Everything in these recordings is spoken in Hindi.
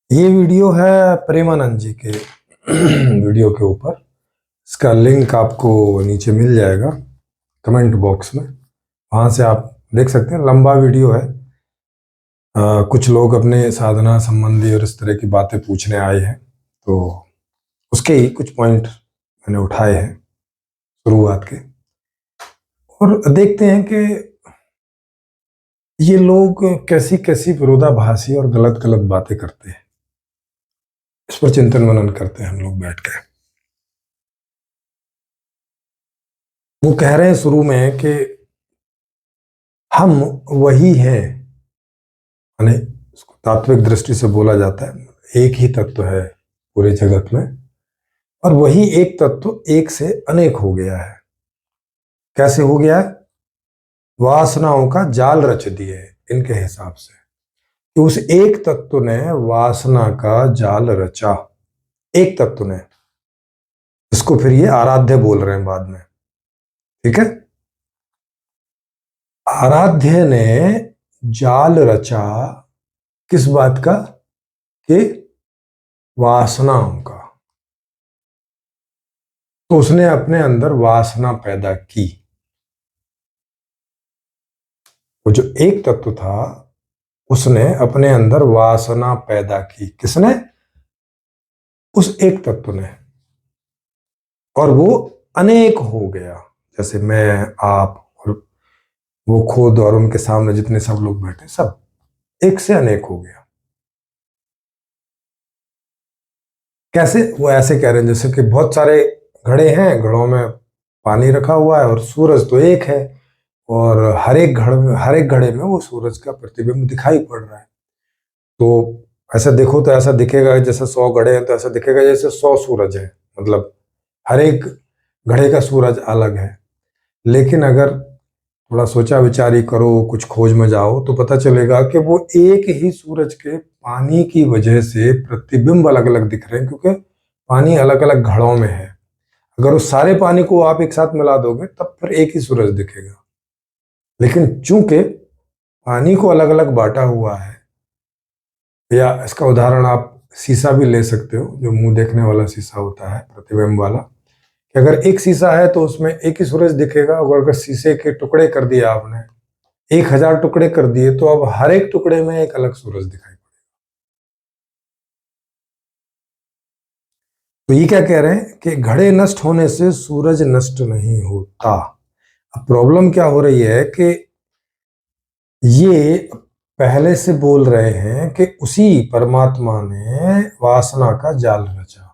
ये वीडियो है प्रेमानंद जी के वीडियो के ऊपर। इसका लिंक आपको नीचे मिल जाएगा कमेंट बॉक्स में, वहाँ से आप देख सकते हैं। लंबा वीडियो है। कुछ लोग अपने साधना संबंधी और इस तरह की बातें पूछने आए हैं, तो उसके ही कुछ पॉइंट मैंने उठाए हैं शुरुआत के, और देखते हैं कि ये लोग कैसी कैसी विरोधाभासी और गलत गलत बातें करते हैं। इस पर चिंतन मनन करते हैं हम लोग बैठ के। वो कह रहे हैं शुरू में कि हम वही हैं, यानी इसको तात्विक दृष्टि से बोला जाता है एक ही तत्व है पूरे जगत में, और वही एक तत्व एक से अनेक हो गया है। कैसे हो गया है? वासनाओं का जाल रच दिए इनके हिसाब से कि उस एक तत्व ने वासना का जाल रचा। एक तत्व ने, इसको फिर ये आराध्य बोल रहे हैं बाद में, ठीक है। आराध्य ने जाल रचा किस बात का? कि वासनाओं का। तो उसने अपने अंदर वासना पैदा की। वो जो एक तत्व था उसने अपने अंदर वासना पैदा की। किसने? उस एक तत्व ने। और वो अनेक हो गया, जैसे मैं, आप और वो खुद और उनके सामने जितने सब लोग बैठे, सब एक से अनेक हो गया। कैसे? वो ऐसे कह रहे हैं जैसे कि बहुत सारे घड़े हैं, घड़ों में पानी रखा हुआ है और सूरज तो एक है, और हर एक घड़े में वो सूरज का प्रतिबिंब दिखाई पड़ रहा है। तो ऐसा देखो तो ऐसा दिखेगा जैसे 100 घड़े हैं, तो ऐसा दिखेगा जैसे 100 सूरज है। मतलब हर एक घड़े का सूरज अलग है। लेकिन अगर थोड़ा सोचा विचारी करो, कुछ खोज में जाओ, तो पता चलेगा कि वो एक ही सूरज के पानी की वजह से प्रतिबिंब अलग अलग दिख रहे हैं, क्योंकि पानी अलग अलग घड़ों में है। अगर उस सारे पानी को आप एक साथ मिला दोगे तब फिर एक ही सूरज दिखेगा। लेकिन चूंकि पानी को अलग अलग बांटा हुआ है, या इसका उदाहरण आप शीशा भी ले सकते हो, जो मुंह देखने वाला शीशा होता है प्रतिबिंब वाला, कि अगर एक शीशा है तो उसमें एक ही सूरज दिखेगा। और अगर शीशे के टुकड़े कर दिए आपने, 1000 टुकड़े कर दिए, तो अब हर एक टुकड़े में एक अलग सूरज दिखाई पड़ेगा। तो ये क्या कह रहे हैं कि घड़े नष्ट होने से सूरज नष्ट नहीं होता। अब प्रॉब्लम क्या हो रही है कि ये पहले से बोल रहे हैं कि उसी परमात्मा ने वासना का जाल रचा,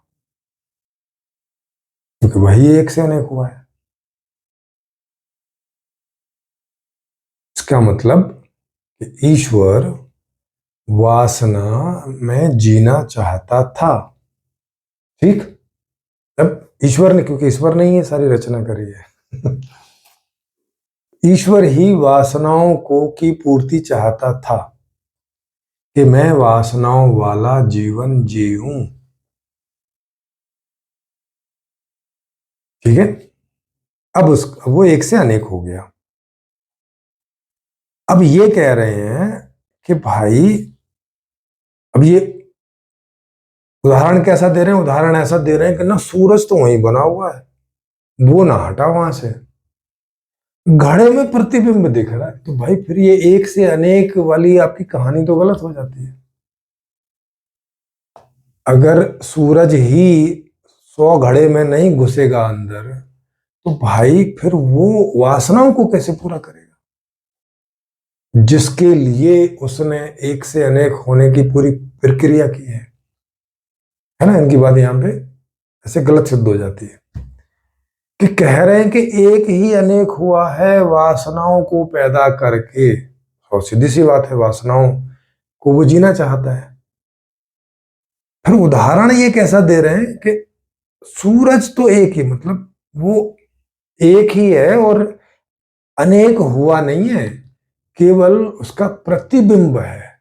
क्योंकि वही एक से अनेक हुआ है। इसका मतलब कि ईश्वर वासना में जीना चाहता था, ठीक। अब ईश्वर ने, क्योंकि ईश्वर ने ही ये सारी रचना करी है ईश्वर ही वासनाओं को की पूर्ति चाहता था कि मैं वासनाओं वाला जीवन जीऊं, ठीक है। अब वो एक से अनेक हो गया। अब ये कह रहे हैं कि भाई, अब ये उदाहरण कैसा दे रहे हैं? उदाहरण ऐसा दे रहे हैं कि ना सूरज तो वहीं बना हुआ है, वो ना हटा वहां से, घड़े में प्रतिबिंब दिख रहा है। तो भाई फिर ये एक से अनेक वाली आपकी कहानी तो गलत हो जाती है। अगर सूरज ही 100 घड़े में नहीं घुसेगा अंदर, तो भाई फिर वो वासनाओं को कैसे पूरा करेगा जिसके लिए उसने एक से अनेक होने की पूरी प्रक्रिया की है ना। इनकी बात यहां पे ऐसे गलत सिद्ध हो जाती है कि कह रहे हैं कि एक ही अनेक हुआ है वासनाओं को पैदा करके। और सीधी सी बात है, वासनाओं को वो जीना चाहता है। फिर उदाहरण ये कैसा दे रहे हैं कि सूरज तो एक ही, मतलब वो एक ही है और अनेक हुआ नहीं है, केवल उसका प्रतिबिंब है।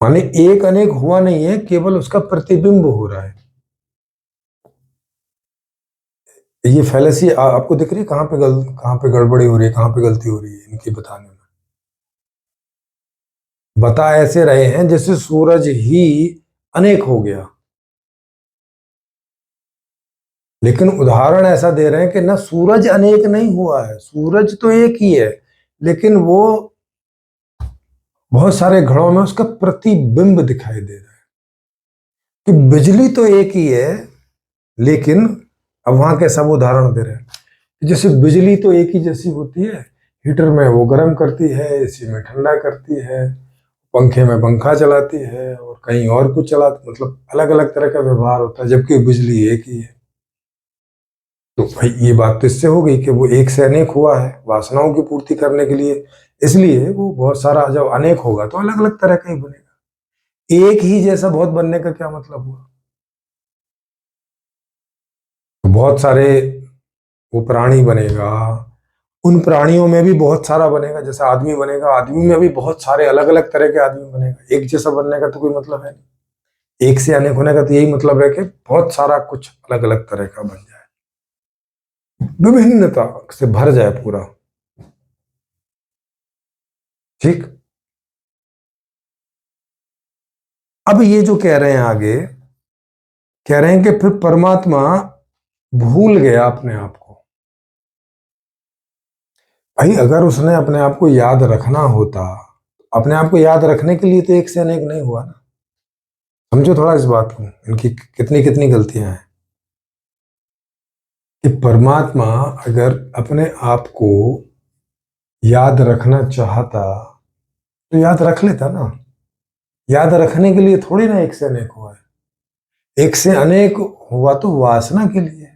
माने एक अनेक हुआ नहीं है, केवल उसका प्रतिबिंब हो रहा है। ये फैलेसी आपको दिख रही है? कहाँ पे गड़बड़ी हो रही है, कहाँ पे गलती हो रही है इनकी बताने में। बता ऐसे रहे हैं जैसे सूरज ही अनेक हो गया, लेकिन उदाहरण ऐसा दे रहे हैं कि ना सूरज अनेक नहीं हुआ है, सूरज तो एक ही है, लेकिन वो बहुत सारे घड़ों में उसका प्रतिबिंब दिखाई दे रहा है। कि बिजली तो एक ही है, लेकिन अब वहां के सब उदाहरण दे रहे हैं, जैसे बिजली तो एक ही जैसी होती है, हीटर में वो गर्म करती है, एसी में ठंडा करती है, पंखे में पंखा चलाती है, और कहीं और कुछ चलाती, मतलब अलग अलग तरह का व्यवहार होता है, जबकि बिजली एक ही है। तो भाई ये बात तो इससे हो गई कि वो एक से अनेक हुआ है वासनाओं की पूर्ति करने के लिए, इसलिए वो बहुत सारा, जब अनेक होगा तो अलग अलग तरह का ही बनेगा। एक ही जैसा बहुत बनने का क्या मतलब हुआ? तो बहुत सारे वो प्राणी बनेगा, उन प्राणियों में भी बहुत सारा बनेगा, जैसे आदमी बनेगा, आदमी में भी बहुत सारे अलग अलग तरह के आदमी बनेगा। एक जैसा बनने का तो कोई मतलब है नहीं, एक से अनेक होने का तो यही मतलब है कि बहुत सारा कुछ अलग अलग तरह का बन जाए, विभिन्नता से भर जाए पूरा। ठीक। अब ये जो कह रहे हैं आगे, कह रहे हैं कि फिर परमात्मा भूल गया अपने आप को। भाई अगर उसने अपने आप को याद रखना होता, अपने आप को याद रखने के लिए तो एक से अनेक नहीं हुआ ना। समझो थोड़ा इस बात को, इनकी कितनी कितनी गलतियां हैं। कि परमात्मा अगर अपने आप को याद रखना चाहता तो याद रख लेता ना। याद रखने के लिए थोड़ी ना एक से अनेक हुआ है। एक से अनेक हुआ तो वासना के लिए,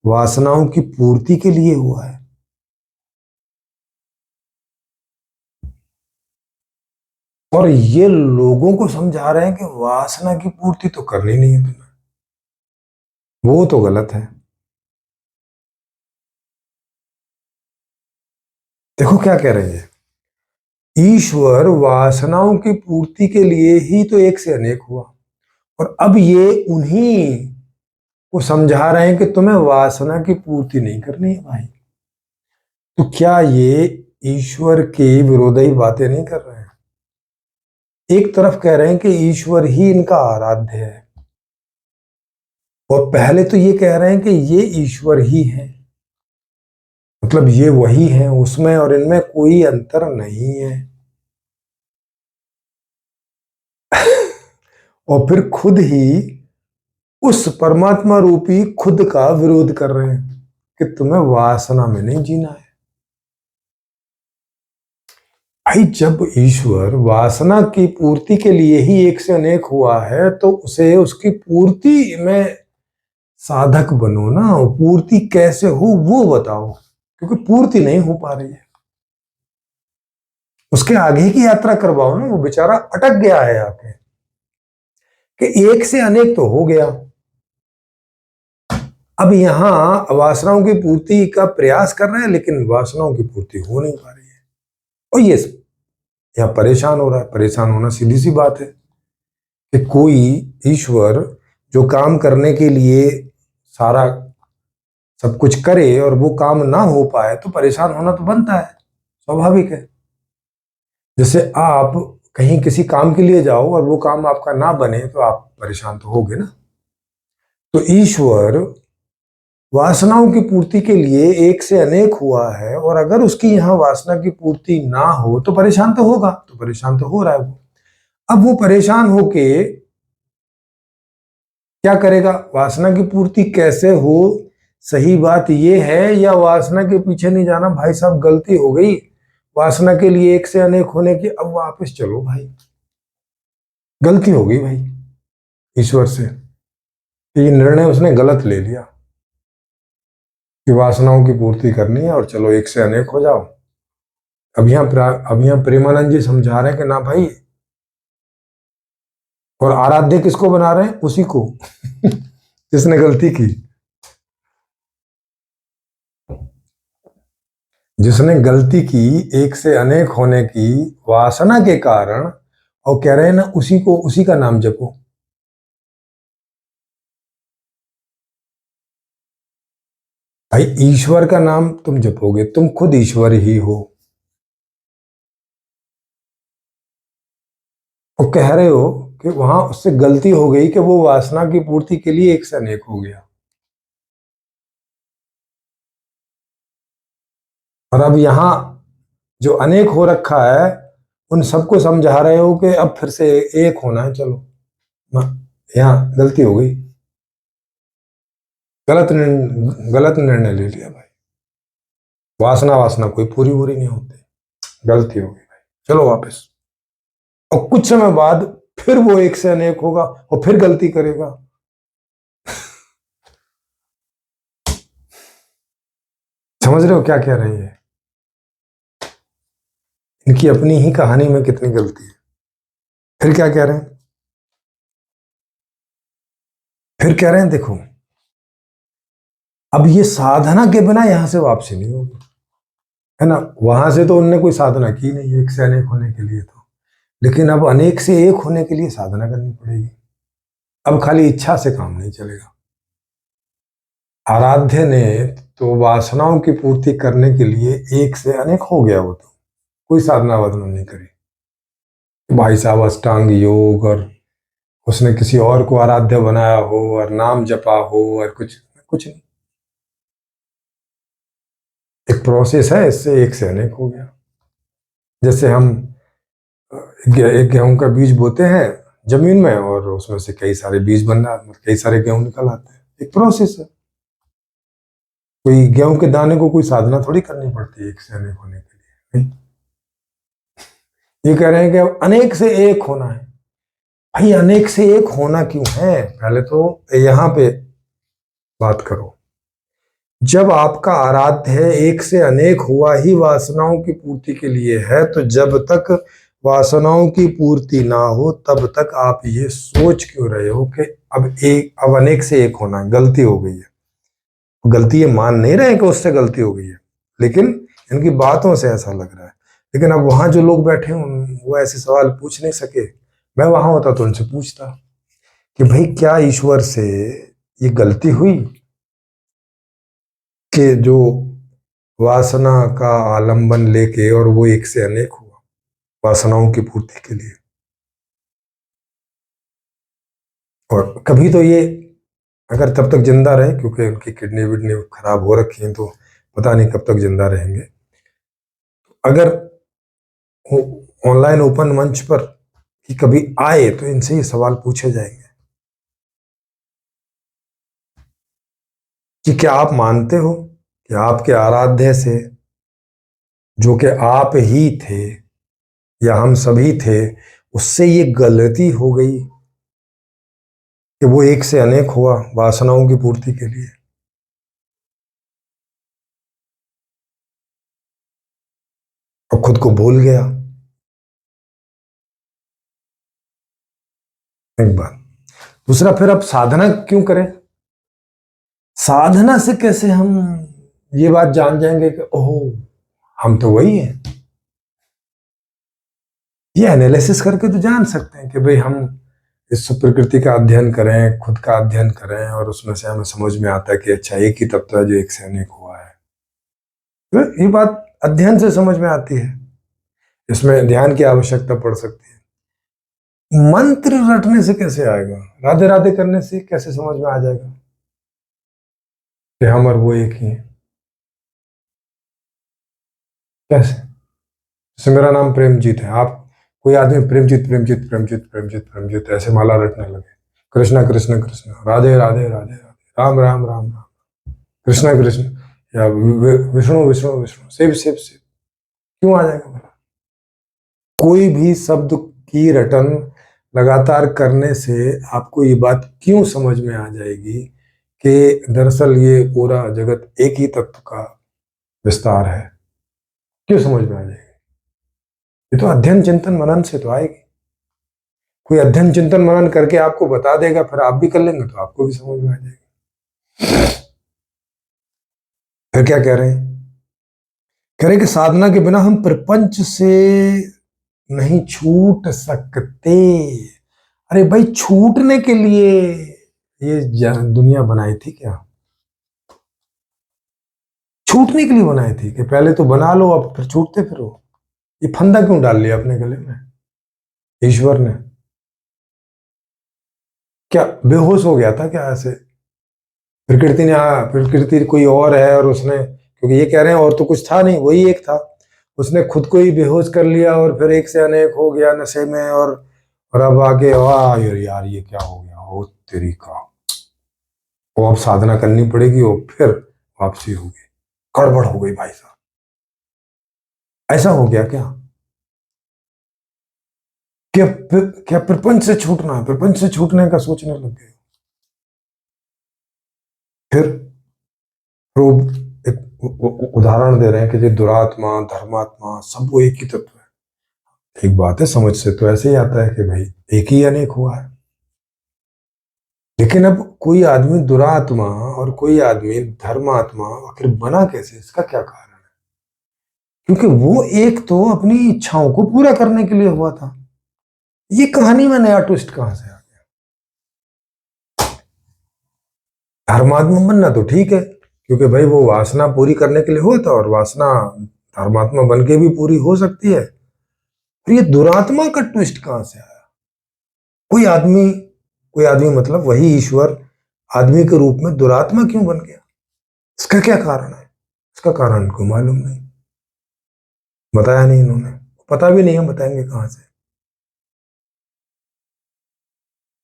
वासनाओं की पूर्ति के लिए हुआ है। और ये लोगों को समझा रहे हैं कि वासना की पूर्ति तो करनी नहीं है तुम्हें, वो तो गलत है। देखो क्या कह रहे हैं, ईश्वर वासनाओं की पूर्ति के लिए ही तो एक से अनेक हुआ, और अब ये उन्हीं को समझा रहे हैं कि तुम्हें वासना की पूर्ति नहीं करनी है भाई। तो क्या ये ईश्वर के विरोधी बातें नहीं कर रहे हैं? एक तरफ कह रहे हैं कि ईश्वर ही इनका आराध्य है, और पहले तो ये कह रहे हैं कि ये ईश्वर ही है, मतलब ये वही है, उसमें और इनमें कोई अंतर नहीं है। और फिर खुद ही उस परमात्मा रूपी खुद का विरोध कर रहे हैं कि तुम्हें वासना में नहीं जीना है। भाई जब ईश्वर वासना की पूर्ति के लिए ही एक से अनेक हुआ है, तो उसे उसकी पूर्ति में साधक बनो ना। पूर्ति कैसे हो वो बताओ, क्योंकि पूर्ति नहीं हो पा रही है। उसके आगे की यात्रा करवाओ ना, वो बेचारा अटक गया है आके। कि एक से अनेक तो हो गया, अब यहां वासनाओं की पूर्ति का प्रयास कर रहे हैं, लेकिन वासनाओं की पूर्ति हो नहीं पा रही है, और ये यहाँ परेशान हो रहा है। परेशान होना सीधी सी बात है कि कोई ईश्वर जो काम करने के लिए सारा सब कुछ करे और वो काम ना हो पाए, तो परेशान होना तो बनता है, स्वाभाविक है। जैसे आप कहीं किसी काम के लिए जाओ और वो काम आपका ना बने, तो आप परेशान तो होगे ना। तो ईश्वर वासनाओं की पूर्ति के लिए एक से अनेक हुआ है, और अगर उसकी यहां वासना की पूर्ति ना हो तो परेशान तो होगा, तो परेशान तो हो रहा है वो। अब वो परेशान होके क्या करेगा? वासना की पूर्ति कैसे हो, सही बात ये है, या वासना के पीछे नहीं जाना, भाई साहब गलती हो गई, वासना के लिए एक से अनेक होने की, अब वापस चलो भाई, गलती हो गई भाई ईश्वर से। ये निर्णय उसने गलत ले लिया कि वासनाओं की पूर्ति करनी है और चलो एक से अनेक हो जाओ। अब यहाँ प्रेमानंद जी समझा रहे हैं कि ना भाई, और आराध्य किसको बना रहे हैं? उसी को जिसने गलती की, जिसने गलती की एक से अनेक होने की वासना के कारण, और कह रहे हैं ना उसी को, उसी का नाम जपो। भाई ईश्वर का नाम तुम जपोगे, तुम खुद ईश्वर ही हो। वो कह रहे हो कि वहां उससे गलती हो गई कि वो वासना की पूर्ति के लिए एक से अनेक हो गया, और अब यहां जो अनेक हो रखा है उन सबको समझा रहे हो कि अब फिर से एक होना है, चलो। यहाँ गलती हो गई, गलत निर्णय ले लिया भाई। वासना वासना कोई पूरी पूरी नहीं होती, गलती हो गई भाई, चलो वापस। और कुछ समय बाद फिर वो एक से अनेक होगा और फिर गलती करेगा। समझ रहे हो क्या कह रही है? इनकी अपनी ही कहानी में कितनी गलती है। फिर क्या कह रहे हैं? फिर कह रहे हैं देखो, अब ये साधना के बिना यहां से वापसी नहीं होगी, है ना। वहां से तो उनने कोई साधना की नहीं एक से अनेक होने के लिए, तो लेकिन अब अनेक से एक होने के लिए साधना करनी पड़ेगी। अब खाली इच्छा से काम नहीं चलेगा। आराध्य ने तो वासनाओं की पूर्ति करने के लिए एक से अनेक हो गया, वो तो कोई साधना वाधना नहीं करी। भाई साहब अष्टांग योग, और उसने किसी और को आराध्य बनाया हो और नाम जपा हो और कुछ कुछ नहीं। एक प्रोसेस है, इससे एक से अनेक हो गया। जैसे हम एक गेहूं का बीज बोते हैं जमीन में, और उसमें से कई सारे बीज बनना, कई सारे गेहूं निकल आते हैं, एक प्रोसेस है। कोई गेहूं के दाने को कोई साधना थोड़ी करनी पड़ती है एक से अनेक होने के लिए, नहीं। ये कह रहे हैं कि अब अनेक से एक होना है। भाई अनेक से एक होना क्यों है, पहले तो यहां पे बात करो। जब आपका आराध्य एक से अनेक हुआ ही वासनाओं की पूर्ति के लिए है, तो जब तक वासनाओं की पूर्ति ना हो तब तक आप ये सोच क्यों रहे हो कि अब अनेक से एक होना है, गलती हो गई है। गलती ये मान नहीं रहे कि उससे गलती हो गई है, लेकिन इनकी बातों से ऐसा लग रहा है। लेकिन अब वहां जो लोग बैठे हैं वो ऐसे सवाल पूछ नहीं सके। मैं वहां होता तो उनसे पूछता कि भाई क्या ईश्वर से ये गलती हुई कि जो वासना का आलंबन लेके और वो एक से अनेक हुआ वासनाओं की पूर्ति के लिए। और कभी तो ये अगर तब तक जिंदा रहे, क्योंकि उनकी किडनी विडनी खराब हो रखी है, तो पता नहीं कब तक जिंदा रहेंगे। अगर ऑनलाइन ओपन मंच पर कि कभी आए तो इनसे ये सवाल पूछे जाएंगे कि क्या आप मानते हो कि आपके आराध्य से, जो कि आप ही थे या हम सभी थे, उससे ये गलती हो गई कि वो एक से अनेक हुआ वासनाओं की पूर्ति के लिए, और खुद को भूल गया। एक बात। दूसरा, फिर अब साधना क्यों करें? साधना से कैसे हम ये बात जान जाएंगे कि ओह हम तो वही हैं? ये एनालिसिस करके तो जान सकते हैं कि भाई हम इस प्रकृति का अध्ययन करें, खुद का अध्ययन करें, और उसमें से हमें समझ में आता है कि अच्छा एक ही तत्व है जो एक से अनेक हुआ है। तो ये बात अध्ययन से समझ में आती है, इसमें ध्यान की आवश्यकता पड़ सकती है। मंत्र रटने से कैसे आएगा? राधे राधे करने से कैसे समझ में आ जाएगा कि हम और वो एक ही हैं? कैसे? जैसे मेरा नाम प्रेमजीत है, आप कोई आदमी प्रेमजीत प्रेमजीत प्रेमजीत प्रेमजीत प्रेमजीत ऐसे माला रटने लगे, कृष्णा कृष्ण कृष्ण, राधे राधे राधे राधे, राम राम राम राम, कृष्णा कृष्ण, या विष्णु विष्णु विष्णु, शिव शिव शिव, क्यों आ जाएगा भला? कोई भी शब्द की रटन लगातार करने से आपको ये बात क्यों समझ में आ जाएगी कि दरअसल ये पूरा जगत एक ही तत्व का विस्तार है? क्यों समझ में आ जाएगी? ये तो अध्ययन चिंतन मनन से तो आएगी। कोई अध्ययन चिंतन मनन करके आपको बता देगा, फिर आप भी कर लेंगे तो आपको भी समझ में आ जाएगी। फिर क्या कह रहे हैं? कह रहे हैं कि साधना के बिना हम प्रपंच से नहीं छूट सकते। अरे भाई, छूटने के लिए ये दुनिया बनाई थी क्या? छूटने के लिए बनाई थी कि पहले तो बना लो अब फिर छूटते फिरो? ये फंदा क्यों डाल लिया अपने गले में ईश्वर ने? क्या बेहोश हो गया था क्या ऐसे? प्रकृति ने, हाँ प्रकृति कोई और है और उसने, क्योंकि ये कह रहे हैं और तो कुछ था नहीं, वही एक था, उसने खुद को ही बेहोश कर लिया और फिर एक से अनेक हो गया नशे में। और अब आके वाह यार ये क्या हो गया, ओ तेरी का, वो अब साधना करनी पड़ेगी, वो फिर वापसी होगी। गड़बड़ हो गई भाई साहब, ऐसा हो गया क्या? क्या प्रपंच से छूटना है, प्रपंच से छूटने का सोचने लग गए। फिर वो एक उदाहरण दे रहे हैं कि जो दुरात्मा धर्मात्मा सब वो एक ही तत्व है। एक बात है, समझ से तो ऐसे ही आता है कि भाई एक ही अनेक हुआ है, लेकिन अब कोई आदमी दुरात्मा और कोई आदमी धर्मात्मा आखिर बना कैसे, इसका क्या कारण है? क्योंकि वो एक तो अपनी इच्छाओं को पूरा करने के लिए हुआ था। ये कहानी में नया ट्विस्ट कहां से आ गया? धर्मात्मा बनना तो ठीक है, क्योंकि भाई वो वासना पूरी करने के लिए हुआ था, और वासना धर्मात्मा बन के भी पूरी हो सकती है। फिर ये दुरात्मा का ट्विस्ट कहां से आया? कोई आदमी, कोई आदमी मतलब वही ईश्वर आदमी के रूप में दुरात्मा क्यों बन गया? इसका क्या कारण है? इसका कारण इनको मालूम नहीं, बताया नहीं इन्होंने, पता भी नहीं है, बताएंगे कहां से?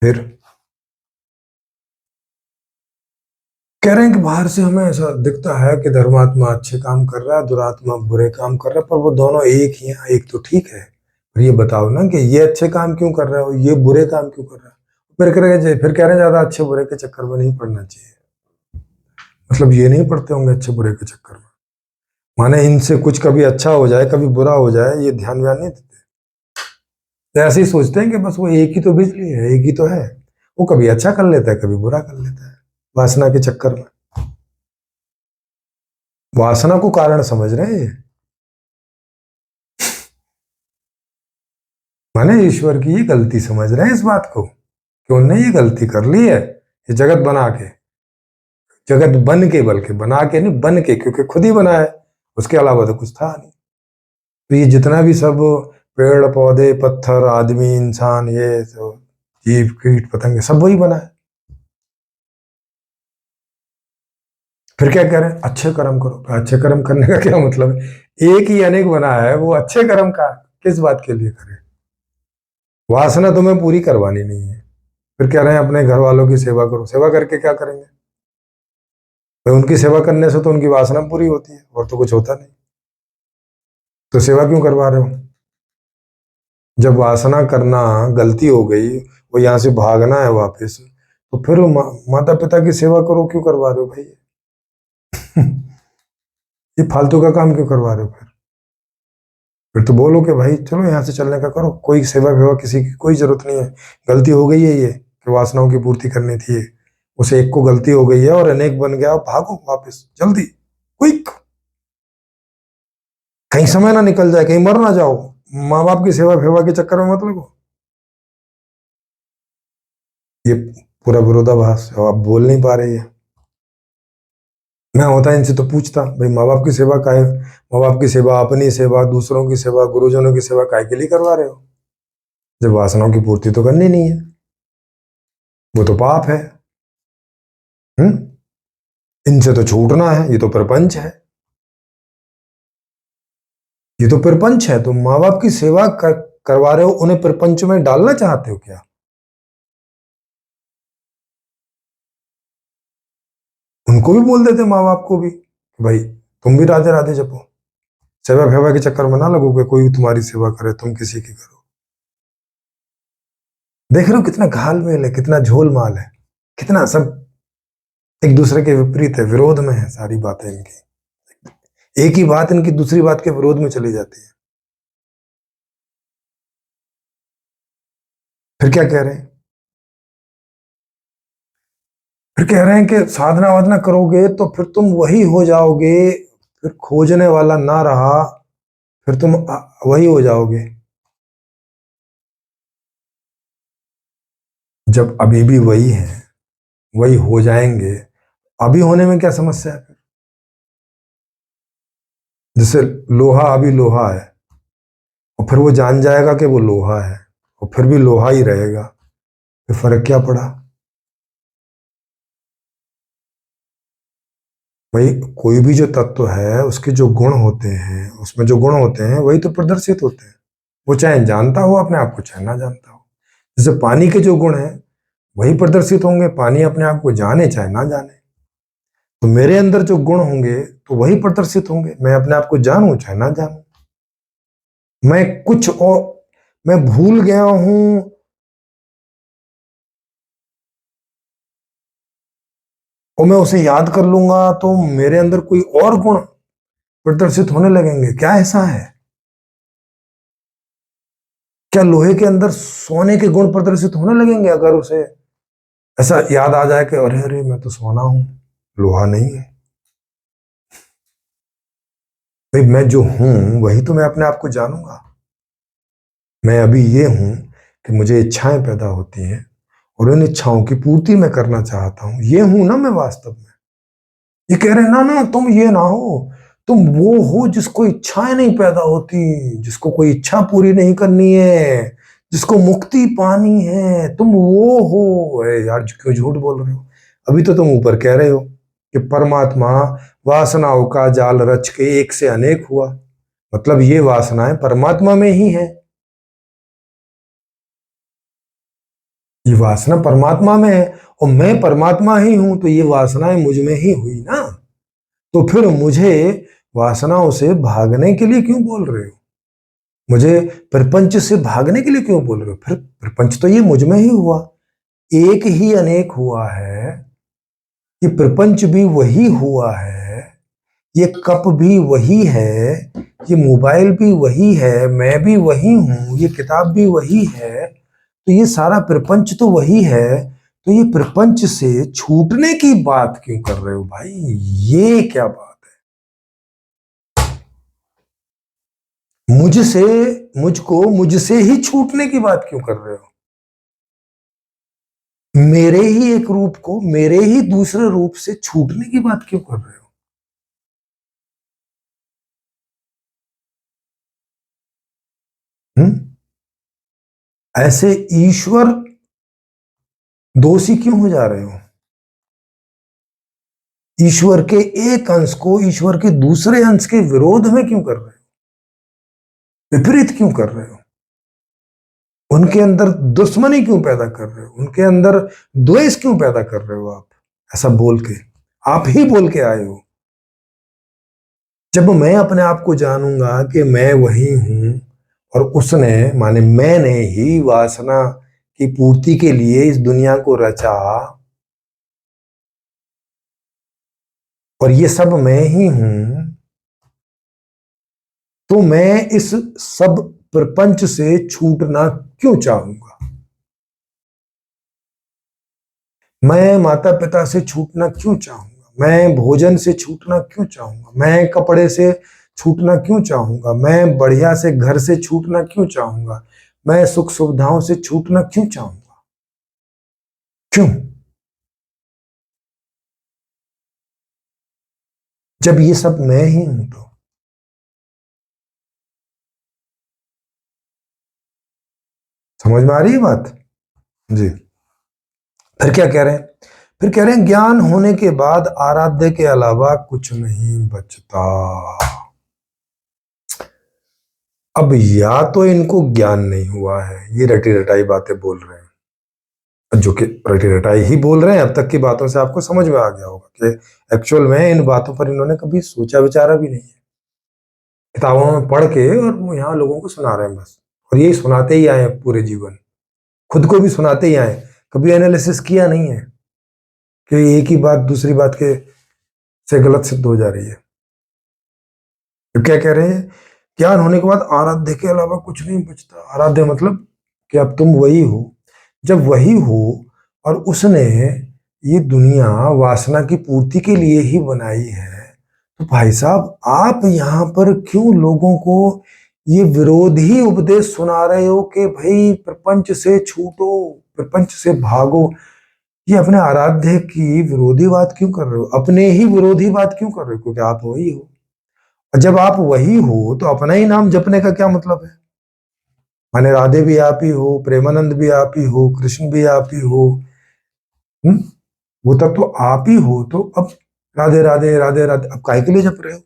फिर कह रहे हैं कि बाहर से हमें ऐसा दिखता है कि धर्मात्मा अच्छे काम कर रहा है, दुरात्मा बुरे काम कर रहा है, पर वो दोनों एक ही हैं, एक तो ठीक है। फिर ये बताओ ना कि ये अच्छे काम क्यों कर रहा है और ये बुरे काम क्यों कर रहा है? फिर कह रहे हैं ज्यादा अच्छे बुरे के चक्कर में नहीं पड़ना चाहिए। मतलब ये नहीं पड़ते होंगे अच्छे बुरे के चक्कर में, माने इनसे कुछ कभी अच्छा हो जाए कभी बुरा हो जाए, ये ध्यान व्यान नहीं देते। तो ऐसे ही सोचते हैं कि बस वो एक ही तो बिजली है, एक ही तो है, वो कभी अच्छा कर लेता है कभी बुरा कर लेता है, वासना के चक्कर में। वासना को कारण समझ रहे हैं ये, माने ईश्वर की ये गलती समझ रहे हैं इस बात को कि उनने ये गलती कर ली है, ये जगत बना के, जगत बन के, बल्कि बना के नहीं बन के, क्योंकि खुद ही बना है, उसके अलावा तो कुछ था नहीं। तो ये जितना भी सब पेड़ पौधे पत्थर आदमी इंसान ये तो जीव कीट पतंगे सब वही बना है। फिर क्या कह रहे हैं? अच्छे कर्म करो। अच्छे कर्म करने का क्या मतलब है? एक ही अनेक बना है, वो अच्छे कर्म का किस बात के लिए करे? वासना तुम्हें पूरी करवानी नहीं है। फिर कह रहे हैं अपने घर वालों की सेवा करो। सेवा करके क्या करेंगे भाई? उनकी सेवा करने से तो उनकी वासना पूरी होती है, और तो कुछ होता नहीं, तो सेवा क्यों करवा रहे हो? जब वासना करना गलती हो गई, वो यहां से भागना है वापस, तो फिर माता पिता की सेवा करो क्यों करवा रहे हो भाई? ये फालतू का काम क्यों करवा रहे हो? फिर तो बोलो कि भाई चलो यहाँ से चलने का करो, कोई सेवा वेवा किसी की कोई जरूरत नहीं है। गलती हो गई है ये कि वासनाओं की पूर्ति करनी थी, उसे एक को गलती हो गई है और अनेक बन गया, भागो वापस जल्दी, क्विक, कहीं समय ना निकल जाए, कहीं मर ना जाओ, माँ बाप की सेवा फेवा के चक्कर में मत लगो। ये पूरा विरोधाभास है, आप बोल नहीं पा रहे। मैं होता इनसे तो पूछता भाई माँ बाप की सेवा काहे, माँ बाप की सेवा, अपनी सेवा, दूसरों की सेवा, गुरुजनों की सेवा काहे के लिए करवा रहे हो जब वासनाओं की पूर्ति तो करनी नहीं है? वो तो पाप है। इनसे तो छूटना है, ये तो प्रपंच है, ये तो प्रपंच है। तो माँ बाप की सेवा करवा रहे हो, उन्हें प्रपंच में डालना चाहते हो क्या? उनको भी बोल देते माँ बाप को भी भाई तुम भी राधे राधे जपो, सेवा फेवा के चक्कर में ना लगोगे, कोई तुम्हारी सेवा करे तुम किसी की करो। देख रहे हो कितना घालमेल है, कितना झोल माल है, कितना सब एक दूसरे के विपरीत है, विरोध में है सारी बातें इनकी। एक ही बात इनकी दूसरी बात के विरोध में चली जाती है। फिर क्या कह रहे हैं? फिर कह रहे हैं कि साधना वाधना करोगे तो फिर तुम वही हो जाओगे, फिर खोजने वाला ना रहा, फिर तुम वही हो जाओगे। जब अभी भी वही है, वही हो जाएंगे, अभी होने में क्या समस्या है? जैसे लोहा अभी लोहा है, और फिर वो जान जाएगा कि वो लोहा है, और फिर भी लोहा ही रहेगा, फिर फर्क क्या पड़ा? भाई कोई भी जो तत्व है उसके जो गुण होते हैं, उसमें जो गुण होते हैं वही तो प्रदर्शित होते हैं। वो चाहे जानता हो अपने आप को चाहे ना जानता हो। जैसे पानी के जो गुण हैं वही प्रदर्शित होंगे, पानी अपने आप को जाने चाहे ना जाने। तो मेरे अंदर जो गुण होंगे तो वही प्रदर्शित होंगे, मैं अपने आप को जानूं चाहे ना जानूं। मैं कुछ और मैं भूल गया हूं और मैं उसे याद कर लूंगा तो मेरे अंदर कोई और गुण प्रदर्शित होने लगेंगे। क्या ऐसा है? क्या लोहे के अंदर सोने के गुण प्रदर्शित होने लगेंगे अगर उसे ऐसा याद आ जाए कि अरे अरे मैं तो सोना हूं, लोहा नहीं है। भाई मैं जो हूं वही तो मैं अपने आप को जानूंगा। मैं अभी ये हूं कि मुझे इच्छाएं पैदा होती हैं और उन इच्छाओं की पूर्ति मैं करना चाहता हूं, ये हूं ना मैं वास्तव में। ये कह रहे हैं ना ना तुम ये ना हो, तुम वो हो जिसको इच्छाएं नहीं पैदा होती, जिसको कोई इच्छा पूरी नहीं करनी है, जिसको मुक्ति पानी है, तुम वो हो। अरे यार क्यों झूठ बोल रहे हो? अभी तो तुम ऊपर कह रहे हो कि परमात्मा वासनाओं का जाल रच के एक से अनेक हुआ, मतलब ये वासनाएं परमात्मा में ही है। ये वासना परमात्मा में है और मैं परमात्मा ही हूं, तो ये वासनाएं मुझ में ही हुई ना। तो फिर मुझे वासनाओं से भागने के लिए क्यों बोल रहे हो? मुझे प्रपंच से भागने के लिए क्यों बोल रहे हो? फिर प्रपंच तो ये मुझ में ही हुआ, एक ही अनेक हुआ है। ये प्रपंच भी वही हुआ है, ये कप भी वही है, ये मोबाइल भी वही है, मैं भी वही हूं, ये किताब भी वही है। तो ये सारा प्रपंच तो वही है। तो ये प्रपंच से छूटने की बात क्यों कर रहे हो भाई? ये क्या बात? मुझसे मुझको मुझसे ही छूटने की बात क्यों कर रहे हो? मेरे ही एक रूप को मेरे ही दूसरे रूप से छूटने की बात क्यों कर रहे हो? हम्म? ऐसे ईश्वर दोषी क्यों हो जा रहे हो? ईश्वर के एक अंश को ईश्वर के दूसरे अंश के विरोध में क्यों कर रहे हो? विपरीत क्यों कर रहे हो? उनके अंदर दुश्मनी क्यों पैदा कर रहे हो? उनके अंदर द्वेष क्यों पैदा कर रहे हो आप? ऐसा बोल के आप ही बोल के आए हो। जब मैं अपने आप को जानूंगा कि मैं वही हूं और उसने माने मैंने ही वासना की पूर्ति के लिए इस दुनिया को रचा और ये सब मैं ही हूं, तो मैं इस सब प्रपंच से छूटना क्यों चाहूंगा? मैं माता पिता से छूटना क्यों चाहूंगा? मैं भोजन से छूटना क्यों चाहूंगा? मैं कपड़े से छूटना क्यों चाहूंगा? मैं बढ़िया से घर से छूटना क्यों चाहूंगा? मैं सुख सुविधाओं से छूटना क्यों चाहूंगा? क्यों? जब ये सब मैं ही हूं तो। समझ में आ रही है बात? जी। फिर क्या कह रहे हैं? फिर कह रहे हैं ज्ञान होने के बाद आराध्य के अलावा कुछ नहीं बचता। अब या तो इनको ज्ञान नहीं हुआ है, ये रटी रटाई बातें बोल रहे हैं, जो कि रटी रटाई ही बोल रहे हैं। अब तक की बातों से आपको समझ में आ गया होगा कि एक्चुअल में इन बातों पर इन्होंने कभी सोचा विचारा भी नहीं है। किताबों में पढ़ के और यहाँ लोगों को सुना रहे हैं बस, और यही सुनाते ही आए हैं पूरे जीवन, खुद को भी सुनाते ही आए। कभी एनालिसिस किया नहीं है कि एक ही बात दूसरी बात के से गलत सिद्ध हो जा रही है। तो क्या कह रहे हैं? ज्ञान होने के बाद आराध्य के अलावा कुछ नहीं बचता। आराध्य मतलब कि अब तुम वही हो। जब वही हो और उसने ये दुनिया वासना की पूर्ति के लिए ही बनाई है, तो भाई साहब आप यहाँ पर क्यों लोगों को ये विरोधी उपदेश सुना रहे हो कि भाई प्रपंच से छूटो, प्रपंच से भागो? ये अपने आराध्य की विरोधी बात क्यों कर रहे हो? अपने ही विरोधी बात क्यों कर रहे हो? क्योंकि आप वही हो। और जब आप वही हो तो अपना ही नाम जपने का क्या मतलब है? माने राधे भी आप ही हो, प्रेमानंद भी आप ही हो, कृष्ण भी आप ही हो। हम्म? वो तब तो आप ही हो। तो अब राधे राधे राधे राधे, अब काहे के लिए जप रहे हो?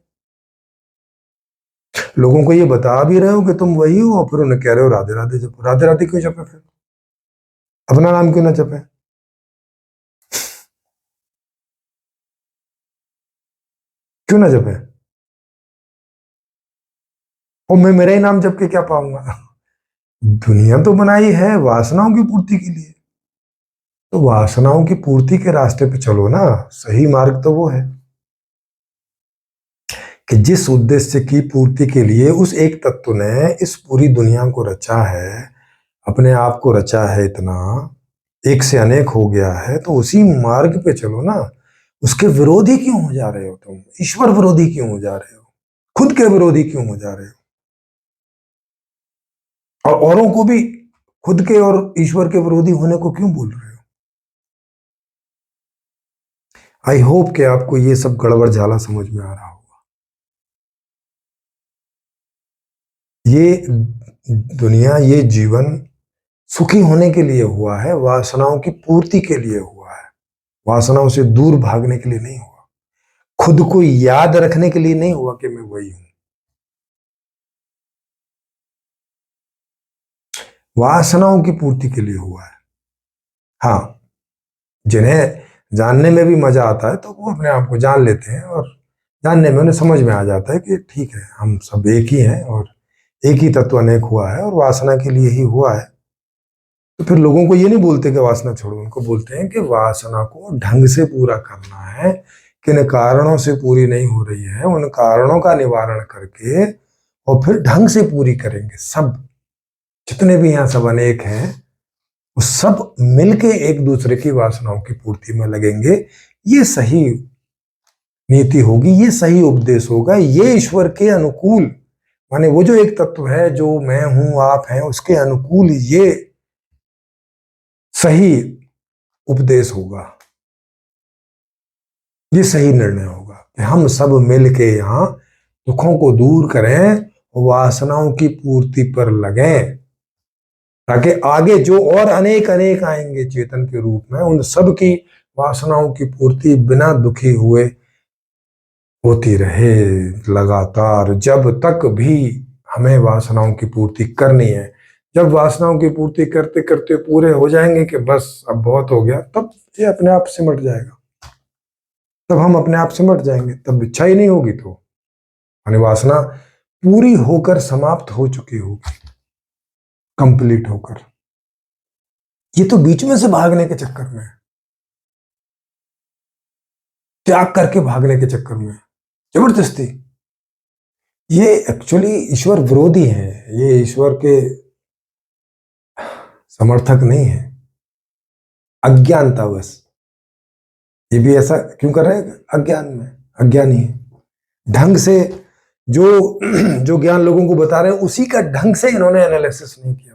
लोगों को ये बता भी रहे हो कि तुम वही हो, और फिर उन्हें कह रहे हो राधे राधे जपो। राधे राधे क्यों जपे? फिर अपना नाम क्यों ना जपे? क्यों ना जपे? और मैं मेरा ही नाम जप के क्या पाऊंगा? दुनिया तो बनाई है वासनाओं की पूर्ति के लिए, तो वासनाओं की पूर्ति के रास्ते पे चलो ना। सही मार्ग तो वो है कि जिस उद्देश्य की पूर्ति के लिए उस एक तत्व ने इस पूरी दुनिया को रचा है, अपने आप को रचा है, इतना एक से अनेक हो गया है, तो उसी मार्ग पे चलो ना। उसके विरोधी क्यों हो जा रहे हो तुम? ईश्वर विरोधी क्यों हो जा रहे हो? खुद के विरोधी क्यों हो जा रहे हो? और औरों को भी खुद के और ईश्वर के विरोधी होने को क्यों बोल रहे हो? आई होप कि आपको ये सब गड़बड़ झाला समझ में आ रहा होगा। ये दुनिया, ये जीवन सुखी होने के लिए हुआ है, वासनाओं की पूर्ति के लिए हुआ है। वासनाओं से दूर भागने के लिए नहीं हुआ, खुद को याद रखने के लिए नहीं हुआ कि मैं वही हूं। वासनाओं की पूर्ति के लिए हुआ है। हाँ, जिन्हें जानने में भी मजा आता है तो वो अपने आप को जान लेते हैं, और जानने में उन्हें समझ में आ जाता है कि ठीक है, हम सब एक ही हैं, और एक ही तत्व अनेक हुआ है, और वासना के लिए ही हुआ है। तो फिर लोगों को ये नहीं बोलते कि वासना छोड़ो, उनको बोलते हैं कि वासना को ढंग से पूरा करना है। किन कारणों से पूरी नहीं हो रही है, उन कारणों का निवारण करके और फिर ढंग से पूरी करेंगे। सब जितने भी यहाँ सब अनेक हैं, वो सब मिलके एक दूसरे की वासनाओं की पूर्ति में लगेंगे। ये सही नीति होगी, ये सही उपदेश होगा, ये ईश्वर के अनुकूल, माने वो जो एक तत्व है, जो मैं हूं आप हैं, उसके अनुकूल ये सही उपदेश होगा, ये सही निर्णय होगा कि हम सब मिलके यहाँ दुखों को दूर करें, वासनाओं की पूर्ति पर लगें, ताकि आगे जो और अनेक अनेक आएंगे चेतन के रूप में, उन सब की वासनाओं की पूर्ति बिना दुखी हुए होती रहे लगातार, जब तक भी हमें वासनाओं की पूर्ति करनी है। जब वासनाओं की पूर्ति करते करते पूरे हो जाएंगे कि बस अब बहुत हो गया, तब ये अपने आप सिमट जाएगा, तब हम अपने आप सिमट जाएंगे, तब इच्छा ही नहीं होगी, तो यानी वासना पूरी होकर समाप्त हो चुकी होगी, कंप्लीट होकर। ये तो बीच में से भागने के चक्कर में, त्याग करके भागने के चक्कर में, जबरदस्ती। ये एक्चुअली ईश्वर विरोधी है, ये ईश्वर के समर्थक नहीं है, अज्ञानता बस। ये भी ऐसा क्यों कर रहे हैं? अज्ञान में, अज्ञानी है। ढंग से जो जो ज्ञान लोगों को बता रहे हैं, उसी का ढंग से इन्होंने एनालिसिस नहीं किया,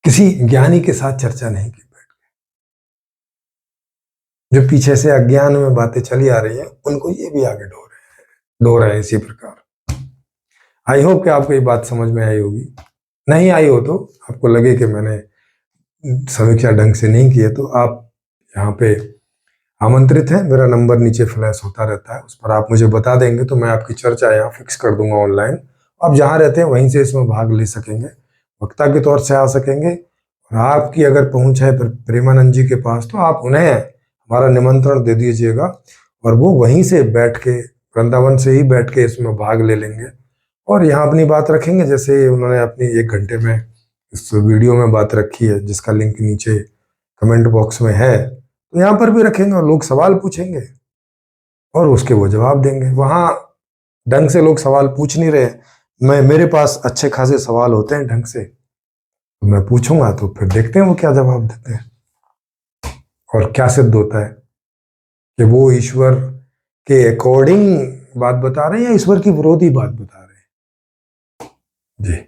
किसी ज्ञानी के साथ चर्चा नहीं की, जो पीछे से अज्ञान में बातें चली आ रही हैं, उनको ये भी आगे ढो रहे हैं इसी प्रकार। आई होप कि आपको ये बात समझ में आई होगी। नहीं आई हो तो आपको लगे कि मैंने समीक्षा ढंग से नहीं की है, तो आप यहाँ पे आमंत्रित हैं। मेरा नंबर नीचे फ्लैश होता रहता है, उस पर आप मुझे बता देंगे तो मैं आपकी चर्चा यहाँ फिक्स कर दूंगा ऑनलाइन। आप जहाँ रहते हैं वहीं से इसमें भाग ले सकेंगे, वक्ता के तौर से आ सकेंगे। और आपकी अगर पहुंच है प्रेमानंद जी के पास, तो आप उन्हें हमारा निमंत्रण दे दीजिएगा, और वो वहीं से बैठ के, वृंदावन से ही बैठ के इसमें भाग ले लेंगे, और यहाँ अपनी बात रखेंगे, जैसे उन्होंने अपनी 1 घंटे में इस वीडियो में बात रखी है, जिसका लिंक नीचे कमेंट बॉक्स में है, तो यहाँ पर भी रखेंगे, और लोग सवाल पूछेंगे और उसके वो जवाब देंगे। वहाँ ढंग से लोग सवाल पूछ नहीं रहे, मेरे पास अच्छे खासे सवाल होते हैं ढंग से, तो मैं पूछूंगा, तो फिर देखते हैं वो क्या जवाब देते हैं, और क्या सिद्ध होता है कि वो ईश्वर के अकॉर्डिंग बात बता रहे हैं या ईश्वर की विरोधी बात बता रहे हैं। जी।